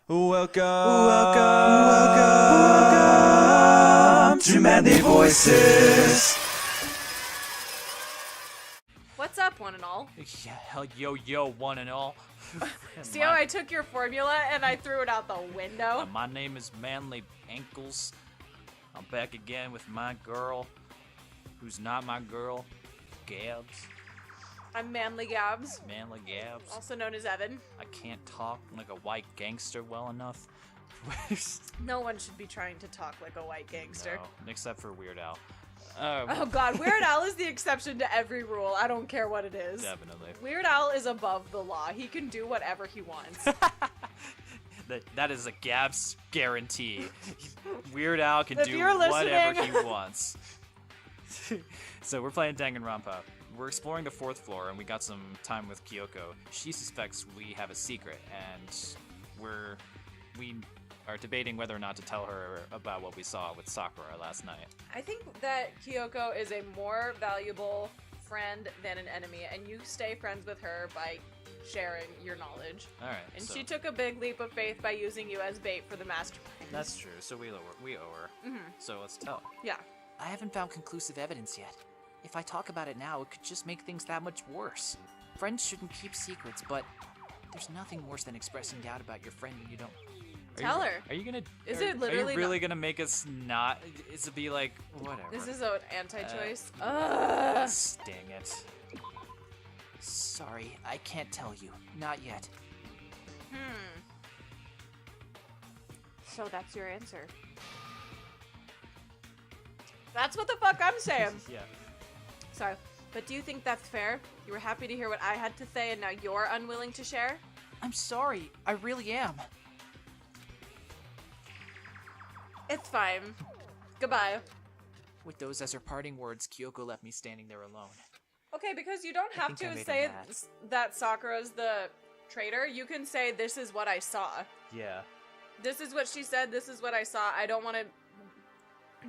Welcome to Manly Voices. What's up, one and all? Yeah, hell, yo, one and all. See how I took your formula and I threw it out the window? My name is Manly Ankles. I'm back again with my girl, who's not my girl, Gabs. I'm Manly Gabs, Manly Gabs. also known as Evan. I can't talk like a white gangster well enough. No one should be trying to talk like a white gangster. No, except for Weird Al. Oh god, Weird Al is the exception to every rule. I don't care what it is. Definitely. Weird Al is above the law. He can do whatever he wants. That is a Gabs guarantee. Weird Al can If do you're whatever listening. he wants. So we're playing Danganronpa. We're exploring the 4th floor, and we got some time with Kyoko. She suspects we have a secret, and we are debating whether or not to tell her about what we saw with Sakura last night. I think that Kyoko is a more valuable friend than an enemy, and you stay friends with her by sharing your knowledge. All right. And so she took a big leap of faith by using you as bait for the master plan. that's true. So we owe her. So let's tell her. Yeah. I haven't found conclusive evidence yet. If I talk about it now, it could just make things that much worse. Friends shouldn't keep secrets, but there's nothing worse than expressing doubt about your friend when you don't. Tell her. Are you gonna? Is are, it literally Are you really not- gonna make us not? Is it be like whatever? This is an anti-choice. Dang it. Sorry, I can't tell you. Not yet. So that's your answer. That's what the fuck I'm saying. Yeah. Sorry. But do you think that's fair? You were happy to hear what I had to say and now you're unwilling to share? I'm sorry, I really am. It's fine. Goodbye. With those as her parting words, Kyoko left me standing there alone. Okay, because you don't have think I to made say her mad. that Sakura's the traitor. You can say, this is what I saw. Yeah. This is what she said, this is what I saw. I don't want to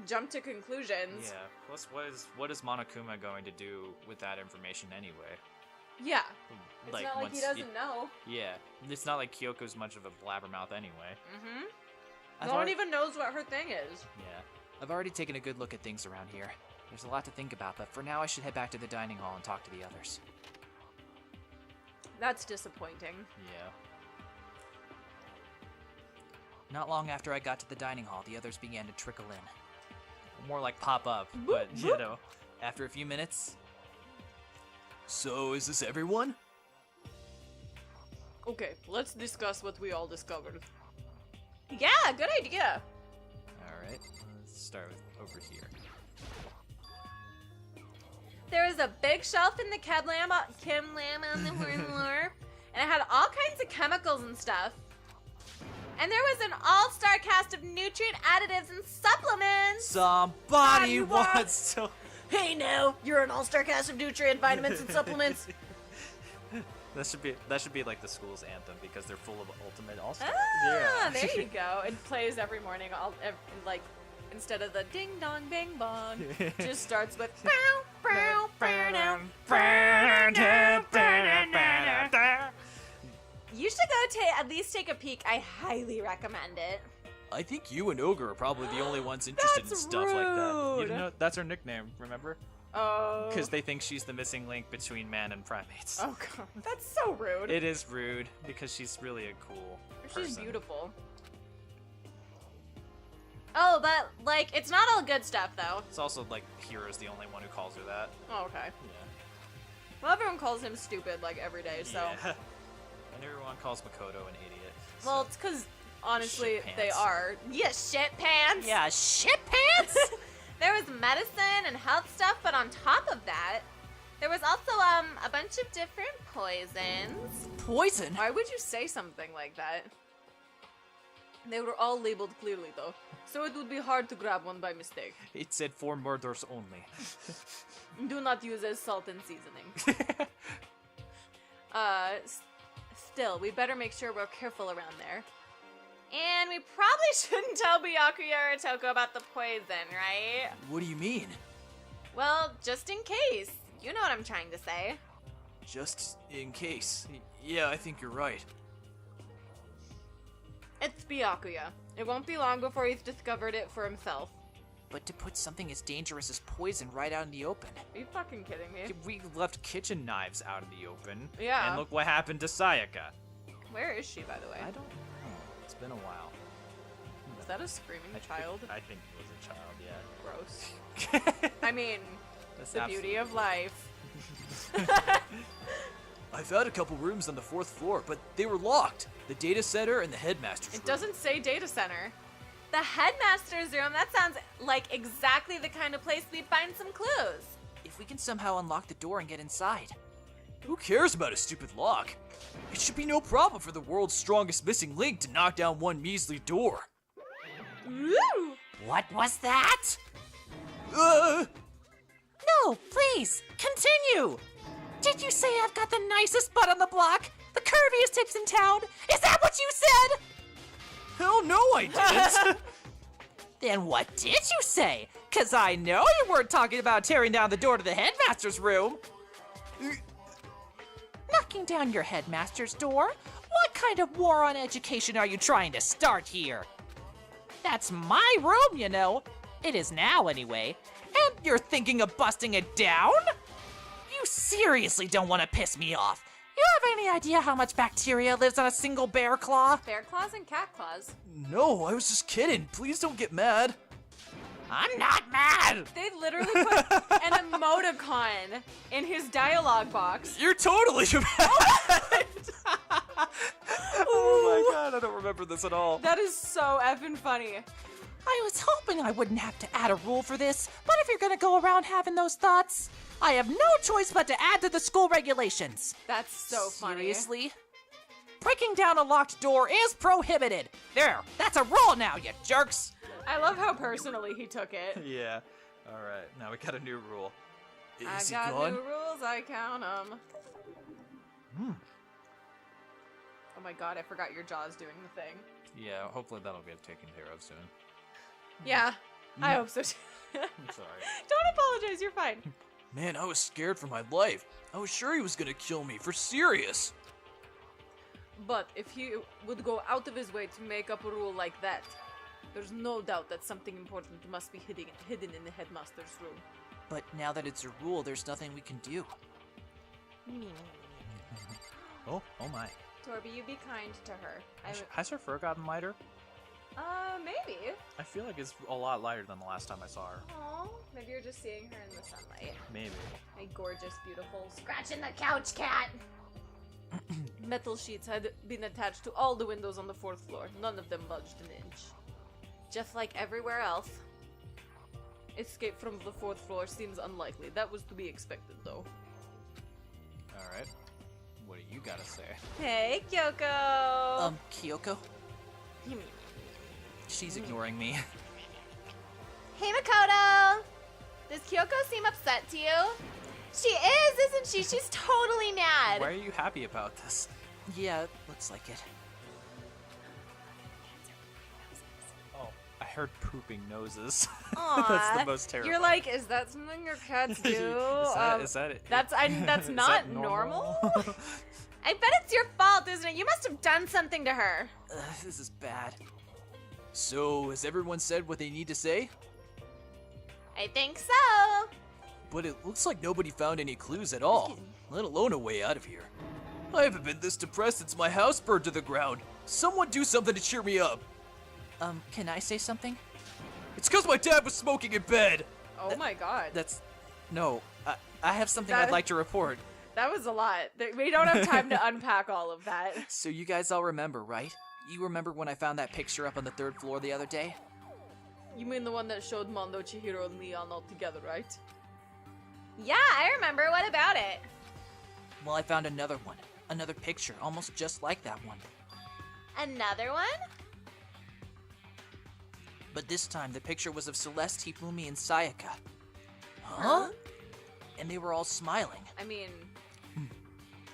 jump to conclusions. Yeah. Plus, what is Monokuma going to do with that information anyway? Yeah. It's not like once he doesn't know. Yeah. It's not like Kyoko's much of a blabbermouth anyway. I've No one already- even knows what her thing is. Yeah. I've already taken a good look at things around here. There's a lot to think about, but for now I should head back to the dining hall and talk to the others. That's disappointing. Yeah. Not long after I got to the dining hall, the others began to trickle in. More like pop up, but you know. After a few minutes. So is this everyone? Okay, let's discuss what we all discovered. Yeah, good idea. All right. Let's start with over here. There was a big shelf in the chem lab on the fourth floor, and it had all kinds of chemicals and stuff. And there was an all-star cast of nutrient additives and supplements. Somebody wants to. Hey now, you're an all-star cast of nutrient vitamins and supplements. That should be like the school's anthem because they're full of ultimate all-stars. Ah, there you go. It plays every morning, like instead of the ding dong bing bong, just starts with bow, bow, bow, down. You should go at least take a peek. I highly recommend it. I think you and Ogre are probably the only ones interested in That's stuff like that. rude. You know, that's her nickname, remember? Oh. Because they think she's the missing link between man and primates. Oh god, that's so rude. It is rude because she's really a cool person. She's beautiful. Oh, but like, it's not all good stuff though. It's also like Hiro's the only one who calls her that. Oh, okay. Yeah. Well, everyone calls him stupid like every day, so. Yeah. And everyone calls Makoto an idiot. so- Well, it's because honestly Shit they pants. are. Yeah, shit pants. Yeah, shit pants! There was medicine and health stuff, but on top of that, there was also a bunch of different poisons. Poison? Why would you say something like that? They were all labeled clearly though, so it would be hard to grab one by mistake. It said for murders only. Do not use as salt and seasoning. Still, we better make sure we're careful around there. And we probably shouldn't tell Byakuya or Toko about the poison, right? What do you mean? Well, just in case. You know what I'm trying to say. Just in case. Yeah, I think you're right. It's Byakuya. It won't be long before he's discovered it for himself. But to put something as dangerous as poison right out in the open. Are you fucking kidding me? We left kitchen knives out in the open. Yeah. And look what happened to Sayaka. Where is she, by the way? I don't know. It's been a while. Is that a screaming child? I think it was a child, yeah. Gross. I mean, That's the beauty of life. I found a couple rooms on the 4th floor, but they were locked. The data center and the headmaster's room. It doesn't say data center. The headmaster's room, that sounds like exactly the kind of place we'd find some clues. If we can somehow unlock the door and get inside. Who cares about a stupid lock? It should be no problem for the world's strongest missing link to knock down one measly door. Woo! What was that? Uh, No, please, continue! Did you say I've got the nicest butt on the block? The curviest hips in town? Is that what you said? hell no, I didn't. Then what did you say? 'Cause I know you weren't talking about tearing down the door to the headmaster's room. Knocking down your headmaster's door? What kind of war on education are you trying to start here? That's my room, you know. It is now, anyway. And you're thinking of busting it down? You seriously don't want to piss me off. You have any idea how much bacteria lives on a single bear claw? Bear claws and cat claws. No, I was just kidding. Please don't get mad. I'm not mad! They literally put an emoticon in his dialogue box. You're totally mad. Oh my god, I don't remember this at all. That is so effing funny. I was hoping I wouldn't have to add a rule for this, but if you're gonna go around having those thoughts, I have no choice but to add to the school regulations. That's so funny. Seriously? Breaking down a locked door is prohibited. There, that's a rule now, you jerks. I love how personally he took it. Yeah. Alright, now we got a new rule. I Is he got gone? new rules, I count them. Oh my god, I forgot your jaw's doing the thing. Yeah, hopefully that'll get taken care of soon. Yeah, I hope so too. I'm sorry. Don't apologize, you're fine. Man, I was scared for my life. I was sure he was gonna kill me, for serious. But if he would go out of his way to make up a rule like that, there's no doubt that something important must be hidden in the headmaster's room. But now that it's a rule, there's nothing we can do. Oh my. Torby, you be kind to her. Has her fur gotten lighter? Maybe. I feel like it's a lot lighter than the last time I saw her. Oh, maybe you're just seeing her in the sunlight. Maybe. My gorgeous, beautiful, scratching the couch cat! Metal sheets had been attached to all the windows on the 4th floor. None of them budged an inch. Just like everywhere else. Escape from the 4th floor seems unlikely. That was to be expected, though. Alright. What do you gotta say? Hey, Kyoko! Kyoko? She's ignoring me. Hey, Makoto! Does Kyoko seem upset to you? She is, isn't she? She's totally mad. Why are you happy about this? Yeah, looks like it. Oh, I heard pooping noses. Aw, That's the most terrifying. You're like, is that something your cats do? Is that it? That's Is not that normal. I bet it's your fault, isn't it? You must have done something to her. This is bad. So, has everyone said what they need to say? I think so. But it looks like nobody found any clues at all, let alone a way out of here. I haven't been this depressed since my house burned to the ground. Someone do something to cheer me up. Can I say something? It's because my dad was smoking in bed. Oh my god. No, I have something That- I'd like to report. That was a lot. We don't have time to unpack all of that. So you guys all remember, right? You remember when I found that picture up on the 3rd floor the other day? You mean the one that showed Mondo, Chihiro, and Leon all together, right? Yeah, I remember. What about it? Well, I found another one. Another picture, almost just like that one. Another one? But this time, the picture was of Celeste, Hifumi, and Sayaka. Huh? And they were all smiling. I mean,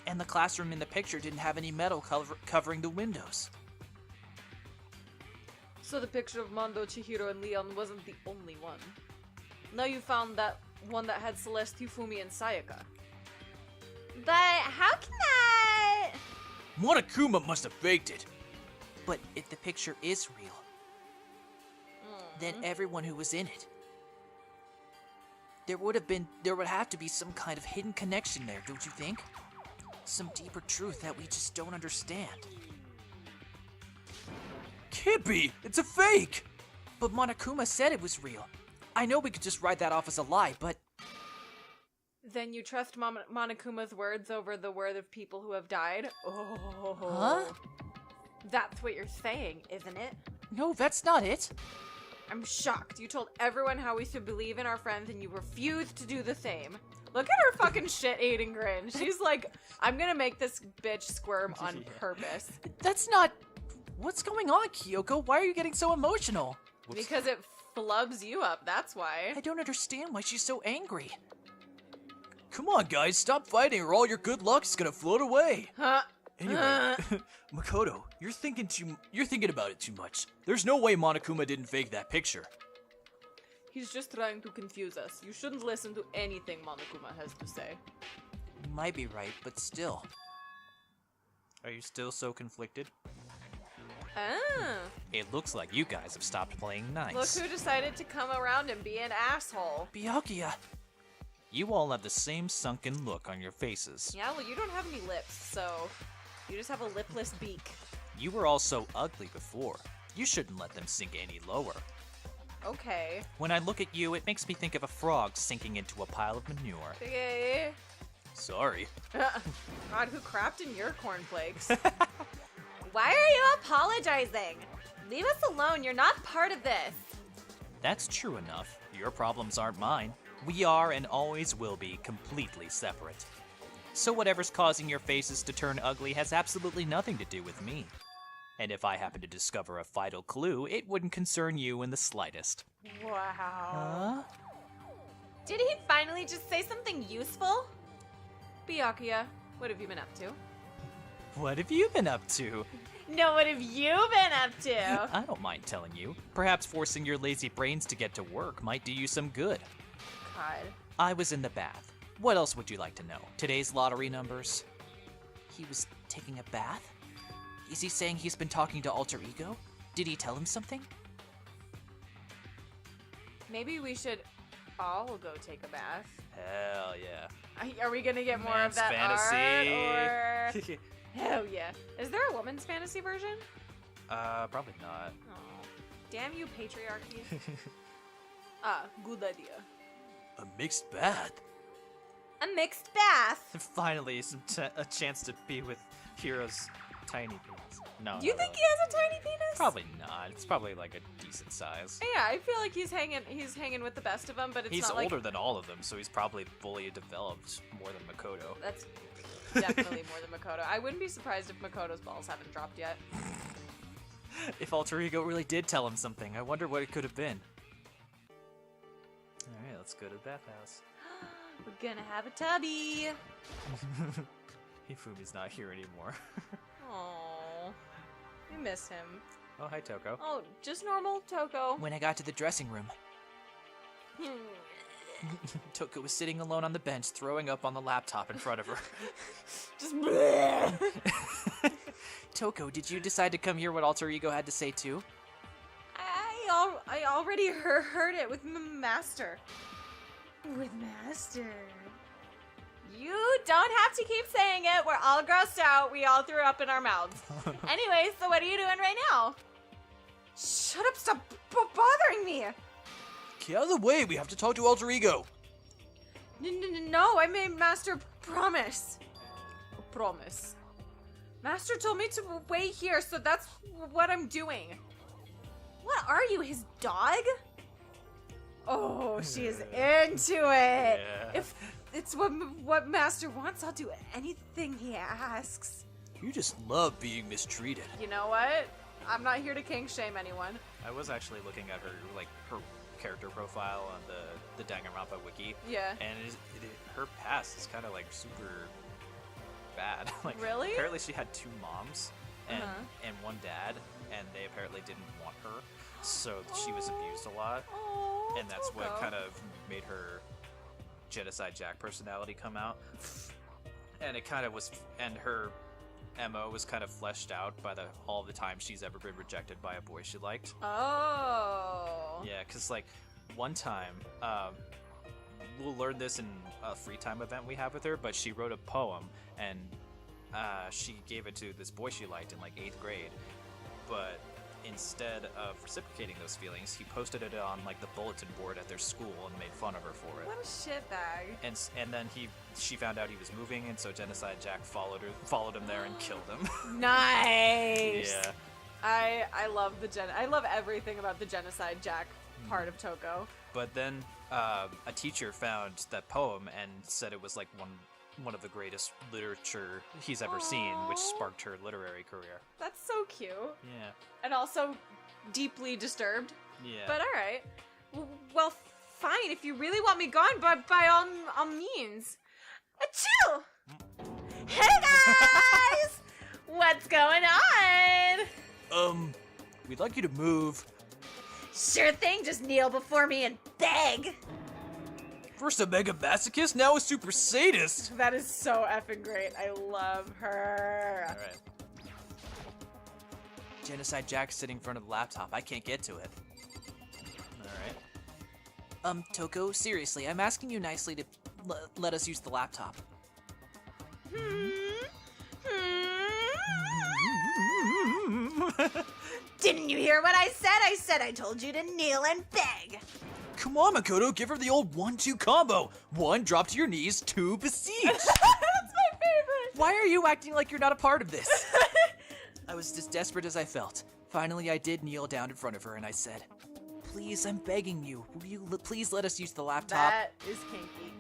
And the classroom in the picture didn't have any metal covering the windows. so the picture of Mondo, Chihiro, and Leon wasn't the only one. Now you found that one that had Celeste, Hifumi, and Sayaka. But how can that... Monokuma must have faked it. But if the picture is real, then everyone who was in it, there would have to be some kind of hidden connection there, don't you think? Some deeper truth that we just don't understand. Can't be! It's a fake! But Monokuma said it was real. I know we could just write that off as a lie, but Then you trust Monokuma's words over the word of people who have died? Oh. Huh? That's what you're saying, isn't it? no, that's not it. I'm shocked. You told everyone how we should believe in our friends and you refused to do the same. Look at her fucking shit-eating grin. She's like, I'm gonna make this bitch squirm on purpose. That's not... What's going on, Kyoko? Why are you getting so emotional? Because it flubs you up, that's why. I don't understand why she's so angry. Come on, guys, stop fighting or all your good luck is gonna float away. Huh? Anyway, Makoto, you're thinking about it too much. There's no way Monokuma didn't fake that picture. He's just trying to confuse us. You shouldn't listen to anything Monokuma has to say. You might be right, but still. Are you still so conflicted? Ah. It looks like you guys have stopped playing nice. Look who decided to come around and be an asshole. Byakuya, You all have the same sunken look on your faces. Yeah, well, you don't have any lips, so you just have a lipless beak. You were all so ugly before. You shouldn't let them sink any lower. Okay. When I look at you, it makes me think of a frog sinking into a pile of manure. Okay. Sorry. God, who crapped in your cornflakes? Why are you apologizing? Leave us alone. You're not part of this. That's true enough. Your problems aren't mine. We are and always will be completely separate. So whatever's causing your faces to turn ugly has absolutely nothing to do with me. And if I happen to discover a vital clue, it wouldn't concern you in the slightest. Wow. Did he finally just say something useful? Byakuya, what have you been up to? What have you been up to? No, what have you been up to? I don't mind telling you. Perhaps forcing your lazy brains to get to work might do you some good. God. I was in the bath. What else would you like to know? Today's lottery numbers? he was taking a bath? Is he saying he's been talking to Alter Ego? Did he tell him something? Maybe we should all go take a bath. Hell yeah. Are we gonna get more Man's of that art, fantasy. or... Hell yeah. Is there a woman's fantasy version? Probably not. Oh, damn you, patriarchy. Good idea. A mixed bath? A mixed bath. Finally, a chance to be with Hiro's tiny penis. No. Do you not think really. he has a tiny penis? Probably not. It's probably like a decent size. Yeah, I feel like he's hanging with the best of them, but it's He's not like... older than all of them, so he's probably fully developed more than Makoto. That's definitely more than Makoto. I wouldn't be surprised if Makoto's balls haven't dropped yet. If Alter Ego really did tell him something, I wonder what it could have been. Alright, let's go to the bathhouse. We're gonna have a tubby. Hifumi's not here anymore. Aww. We miss him. Oh, hi, Toko. Oh, just normal Toko. When I got to the dressing room, Toko was sitting alone on the bench, throwing up on the laptop in front of her. Just bleh. Toko, did you decide to come hear what Alter Ego had to say too? I already heard it with Master. With Master. You don't have to keep saying it. We're all grossed out. We all threw up in our mouths. Anyway, so what are you doing right now? Shut up, stop bothering me. Get out of the way, we have to talk to Alter Ego. No, I made Master promise. Promise. Master told me to wait here, so that's what I'm doing. What are you, his dog? Oh, she is into it. Yeah. If it's what Master wants, I'll do anything he asks. You just love being mistreated. You know what? I'm not here to kink shame anyone. I was actually looking at her character profile on the Danganronpa wiki. Yeah. And her past is kind of like super bad. Like, Really? Apparently she had 2 moms and Uh-huh. and 1 dad, and they apparently didn't want her, so she was abused a lot. Oh, And that's what Toko. kind of made her Genocide Jack personality come out. And it kind of was, and MO was kind of fleshed out by all the times she's ever been rejected by a boy she liked. Oh. Yeah, because, like, one time, we'll learn this in a free time event we have with her, but she wrote a poem, and she gave it to this boy she liked in, like, 8th grade. But instead of reciprocating those feelings, he posted it on, like, the bulletin board at their school and made fun of her for it. What a shitbag. And then she found out he was moving, and so Genocide Jack followed him there and killed him. Nice. Yeah. I love I love everything about the Genocide Jack part of Toko. But then a teacher found that poem and said it was like one of the greatest literature he's ever seen, which sparked her literary career. That's so cute. Yeah. And also deeply disturbed. Yeah. But all right. Well, fine. If you really want me gone, but by all means. Achoo! Hey guys! What's going on? We'd like you to move. Sure thing. Just kneel before me and beg. First a mega masochist, now a super sadist. That is so effing great. I love her. All right. Genocide Jack's sitting in front of the laptop. I can't get to it. All right. Toko, seriously, I'm asking you nicely to let us use the laptop. Didn't you hear what I said? I said I told you to kneel and beg. Come on, Makoto, give her the old 1-2 combo. 1, drop to your knees. 2, beseech. That's my favorite. Why are you acting like you're not a part of this? I was as desperate as I felt. Finally, I did kneel down in front of her and I said, please, I'm begging you. Will you please let us use the laptop? That is kinky.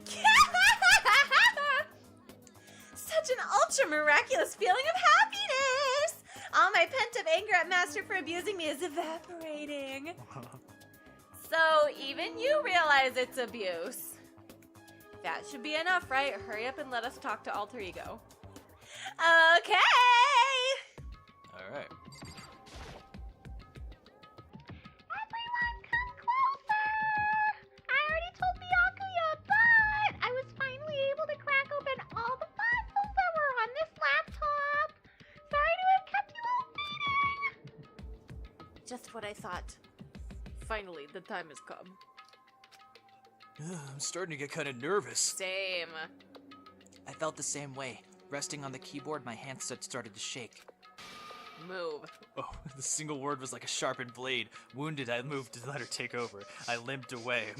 Such an ultra miraculous feeling of happiness. All my pent-up anger at Master for abusing me is evaporating. So even you realize it's abuse. That should be enough, right? Hurry up and let us talk to Alter Ego. Okay. All right. Everyone come closer! I already told Byakuya, but I was finally able to crack open all the files that were on this laptop. Sorry to have kept you all waiting. Just what I thought. Finally, the time has come. I'm starting to get kind of nervous. Same. I felt the same way. Resting on the keyboard, my hands started to shake. Move. Oh, the single word was like a sharpened blade. Wounded, I moved to let her take over. I limped away,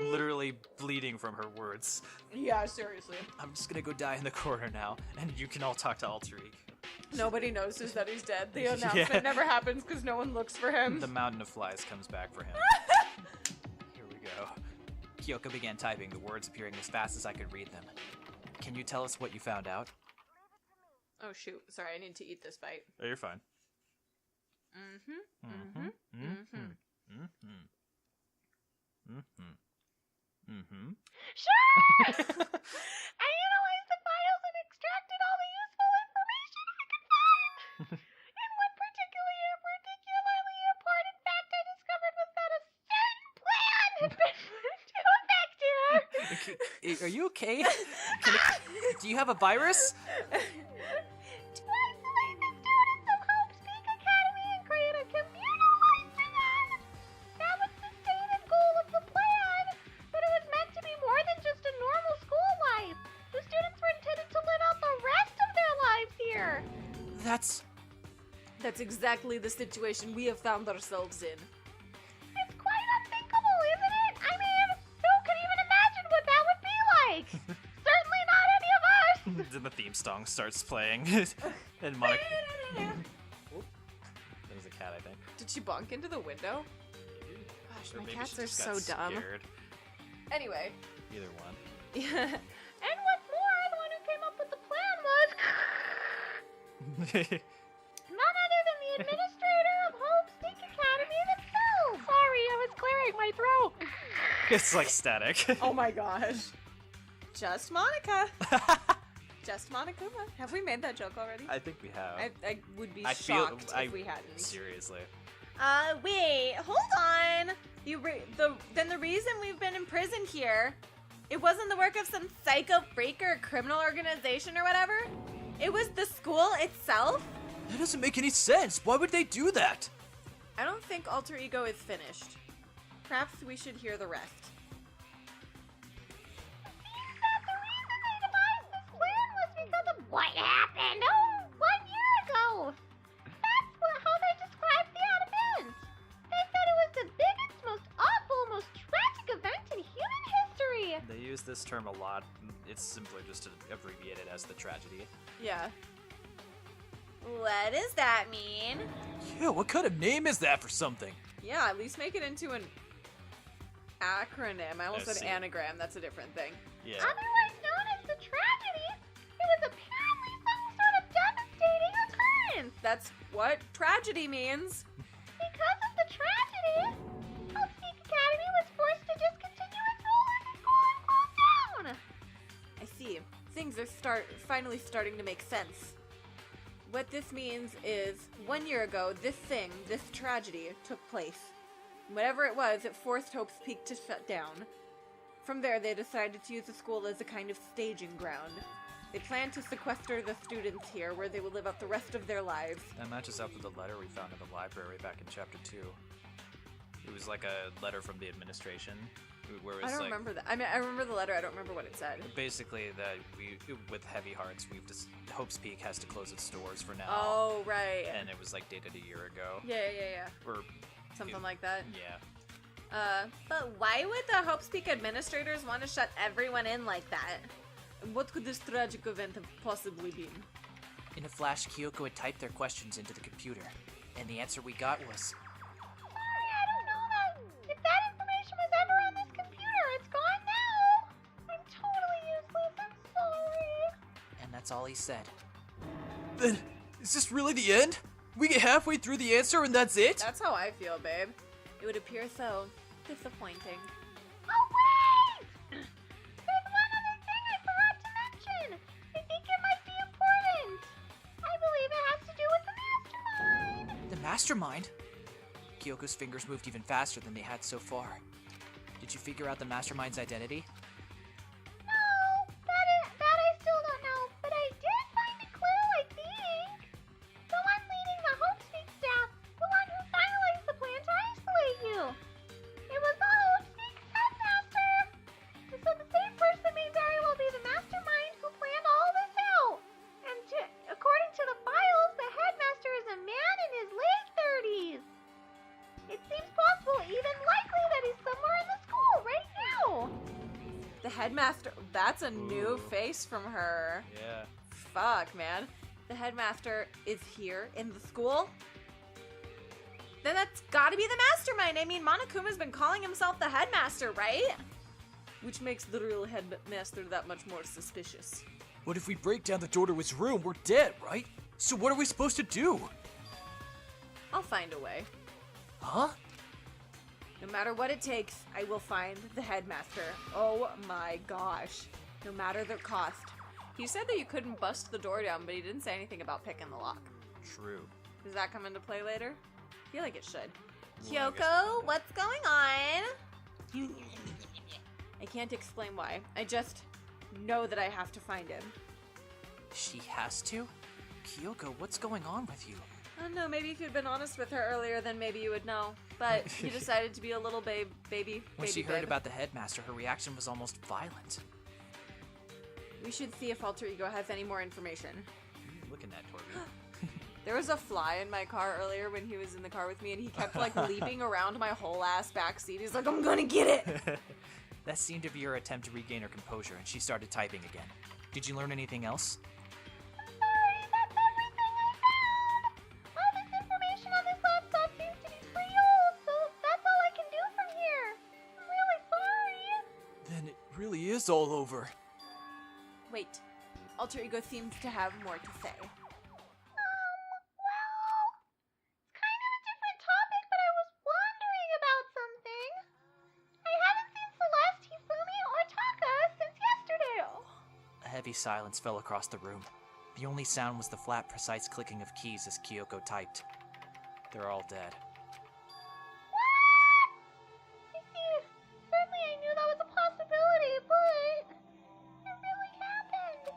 literally bleeding from her words. Yeah, seriously. I'm just gonna go die in the corner now, and you can all talk to Alter Ego. Nobody notices that he's dead. The announcement never happens because no one looks for him. The mountain of flies comes back for him. Here we go. Kyoko began typing, the words appearing as fast as I could read them. Can you tell us what you found out? Oh shoot, sorry, I need to eat this bite. Oh, you're fine. Sure! I analyzed the files and extracted all the useful information I could find. And one particularly important fact I discovered was that a certain plan had been put into effect here. Are you okay? Do you have a virus? To isolate the students of Hope's Peak Academy and create a communal life for them. That was the stated goal of the plan, but it was meant to be more than just a normal school life. The students were intended to live out the rest of their lives here. That's exactly the situation we have found ourselves in. It's quite unthinkable, isn't it? I mean, who could even imagine what that would be like? Certainly not any of us. Then the theme song starts playing, and Monica... Oop. That was a cat, I think. Did she bonk into the window? Gosh, Or my maybe cats she are just so got dumb. scared. Anyway. Either one. Yeah. And what's more, the one who came up with the plan was none other than the administrator of Hope's Peak Academy themselves. Sorry, I was clearing my throat. It's like static. Oh my gosh. Just Monica. Just Monica. Have we made that joke already? I think we have. I would be I shocked if we hadn't. Seriously. Wait, hold on. Then the reason we've been imprisoned here, it wasn't the work of some psycho freak or criminal organization or whatever? It was the school itself? That doesn't make any sense. Why would they do that? I don't think Alter Ego is finished. Perhaps we should hear the rest. What happened? Oh, 1 year ago. That's how they described the event. They said it was the biggest, most awful, most tragic event in human history. They use this term a lot. It's simply just to abbreviate it as the tragedy. Yeah. What does that mean? Yeah, what kind of name is that for something? Yeah, at least make it into an acronym. I almost I said see. anagram. That's a different thing. Yeah. Otherwise known as the tragedy, it was apparently some sort of devastating occurrence. That's what tragedy means. Because of the tragedy, Hope's Academy was forced to discontinue its role as a school and close down. I see. Things are finally starting to make sense. What this means is 1 year ago, this tragedy took place. Whatever it was, it forced Hope's Peak to shut down. From there, they decided to use the school as a kind of staging ground. They planned to sequester the students here, where they would live out the rest of their lives. That matches up with the letter we found in the library back in chapter 2. It was like a letter from the administration, where it was I don't like, remember that. I mean, I remember the letter. I don't remember what it said. basically that we, with heavy hearts, Hope's Peak has to close its doors for now. Oh, right. And it was like dated a year ago. Yeah. Or Something like that. yeah. But why would the Hope's Peak administrators want to shut everyone in like that? And what could this tragic event have possibly been? In a flash, Kyoko had typed their questions into the computer, and the answer we got was, Sorry, I don't know that. If that information was ever on this computer, it's gone now. I'm totally useless. I'm sorry. and that's all he said. Then, is this really the end? We get halfway through the answer and that's it? That's how I feel, babe. It would appear so. Disappointing. Oh, wait! There's one other thing I forgot to mention. I think it might be important. I believe it has to do with the mastermind. The mastermind? Kyoko's fingers moved even faster than they had so far. Did you figure out the mastermind's identity? No, that I still don't know, but I did find a clue, I think. The one leading the Hopespeak staff, the one who finalized the plan to isolate you. It was the Hopespeak headmaster. So the same person may very well be the mastermind who planned all this out. And according to the files, the headmaster is a man in his late 30s. It seems possible, even likely, that he's somewhere in the school right now. The headmaster. That's a new face from her. Yeah. Fuck, man. The headmaster is here in the school? Then that's gotta be the mastermind. I mean, Monokuma's been calling himself the headmaster, right? Which makes the real headmaster that much more suspicious. But if we break down the door to his room, we're dead, right? So what are we supposed to do? I'll find a way. Huh? No matter what it takes, I will find the headmaster. Oh my gosh. No matter the cost. He said that you couldn't bust the door down, but he didn't say anything about picking the lock. True. Does that come into play later? I feel like it should. Well, I guess Kyoko, what's going on? I can't explain why. I just know that I have to find him. She has to? Kyoko, what's going on with you? I don't know, maybe if you'd been honest with her earlier, then maybe you would know. But you decided to be a little baby. When she heard babe. about the headmaster, her reaction was almost violent. We should see if Alter Ego has any more information. What are you looking at, Torby? There was a fly in my car earlier when he was in the car with me, and he kept like leaping around my whole ass backseat. He's like, I'm gonna get it! That seemed to be her attempt to regain her composure, and she started typing again. Did you learn anything else? Sorry, that's everything I found. All this information on this laptop seems to be pretty old, so that's all I can do from here. I'm really sorry. Then it really is all over. Wait, Alter Ego seems to have more to say. Well, it's kind of a different topic, but I was wondering about something. I haven't seen Celeste, Hifumi, or Taka since yesterday. A heavy silence fell across the room. The only sound was the flat, precise clicking of keys as Kyoko typed. They're all dead. What? I see. Certainly I knew that was a possibility, but it really happened.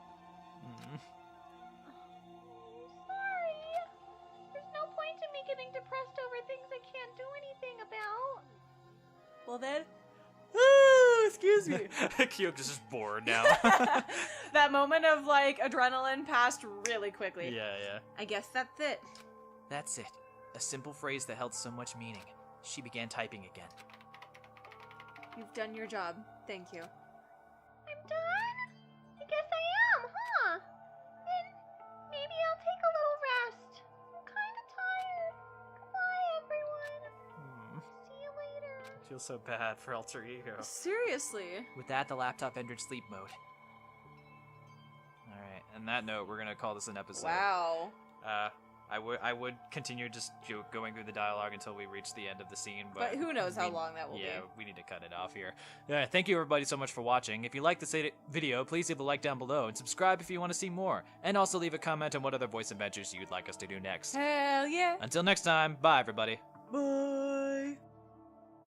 Well then, ooh, excuse me. Kyoko's just bored now. That moment of like adrenaline passed really quickly. Yeah. I guess that's it. That's it. A simple phrase that held so much meaning. She began typing again. You've done your job. Thank you. I'm done? I guess I am, huh? Then maybe I'll take a little rest. I'm kinda tired. Goodbye, everyone. See you later. Feels so bad for alter ego. Seriously. With that, the laptop entered sleep mode. All right. On that note, we're gonna call this an episode. Wow. I would continue just going through the dialogue until we reach the end of the scene, But who knows how long that will be. Yeah, we need to cut it off here. Yeah, thank you everybody so much for watching. If you like this video, please leave a like down below and subscribe if you want to see more. And also leave a comment on what other voice adventures you'd like us to do next. Hell yeah. Until next time, bye everybody. Bye.